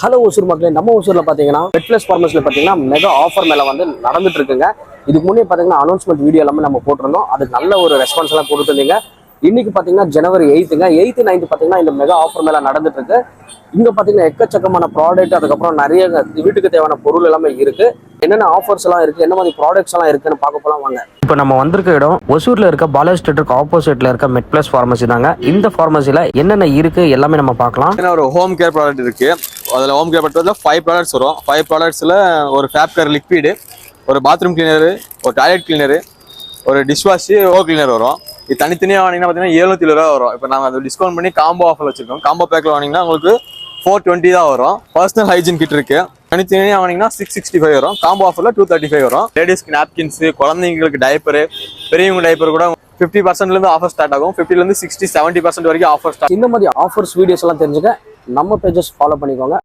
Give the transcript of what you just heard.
Hello Hosur மக்களே, நம்ம ஒசூரில் பார்த்தீங்கன்னா பெட்லெஸ் ஃபார்மஸில் பார்த்தீங்கன்னா மெகா ஆஃபர் மேலே வந்து நடந்துட்டு இருக்குங்க. இதுக்கு முன்னே பார்த்தீங்கன்னா அனௌன்ஸ்மெண்ட் வீடியோ எல்லாமே நம்ம போட்டிருந்தோம். அதுக்கு நல்ல ஒரு ரெஸ்பான்ஸ் எல்லாம் கொடுத்துருந்தீங்க. இன்னைக்கு பார்த்தீங்கன்னா ஜனவரி 8ங்க 8th 9th பார்த்தீங்கன்னா இந்த மெகா ஆஃபர் மேலே நடந்துட்டு இருக்கு. இங்கே பார்த்தீங்கன்னா எக்கச்சக்கமான ப்ராடக்ட், அதுக்கப்புறம் நிறைய வீட்டுக்கு தேவையான பொருள் எல்லாமே இருக்கு. என்னென்ன ஆஃபர்ஸ் எல்லாம் இருக்கு, என்ன மாதிரி ப்ராடக்ட்ஸ் எல்லாம் இருக்குன்னு பார்க்க போலாம் வாங்க. இப்போ நம்ம வந்திருக்க இடம் ஒசூர்ல இருக்க பாலாஜி தியேட்டருக்கு ஆப்போசிட்ல இருக்க மெட்பிளஸ் ஃபார்மசி தாங்க. இந்த ஃபார்மசில என்னென்ன இருக்கு எல்லாமே நம்ம பார்க்கலாம். ஒரு ஹோம் கேர் ப்ராடக்ட் இருக்கு. அதில் ஹோம் கேர் ப்ராடக்ட்ல 5 ப்ராடக்ட்ஸ் வரும். 5 ப்ராடக்ட்ஸ்ல ஒரு ஃபேப் கேர் லிக்விடு, ஒரு பாத்ரூம் கிளீனரு, ஒரு டாய்லெட் கிளீனரு, ஒரு டிஷ் வாஷ், ஓவர் கிளீனர் வரும். இது தனித்தனியாக வாங்கினீங்கன்னா பார்த்தீங்கன்னா 720 ரூபா வரும். இப்போ நாங்கள் அதை டிஸ்கவுண்ட் பண்ணி காம்போ ஆஃபர் வச்சிருக்கோம். காம்போ பேக்கில் வாங்கினீங்கன்னா உங்களுக்கு 420 தான் வரும். பர்சனல் ஹைஜீன் கிட் இருக்கு. தனித்தனியாக வாங்கினீங்கன்னா 665 வரும். காம்போ ஆஃபரில் 235 வரும். லேடிஸ்க்கு நாப்கின்ஸ், குழந்தைங்களுக்கு டைப்பரு, பெரியவங்க டைப்பர் கூட 50% ஆஃபர் ஸ்டார்ட் ஆகும். 50% 60-70% வரைக்கும் ஆஃபர் ஸ்டார்ட். இந்த மாதிரி ஆஃபர்ஸ் வீடியோஸ் எல்லாம் தெரிஞ்சுக்க நம்ம பேஜஸ் ஃபாலோ பண்ணிக்கோங்க.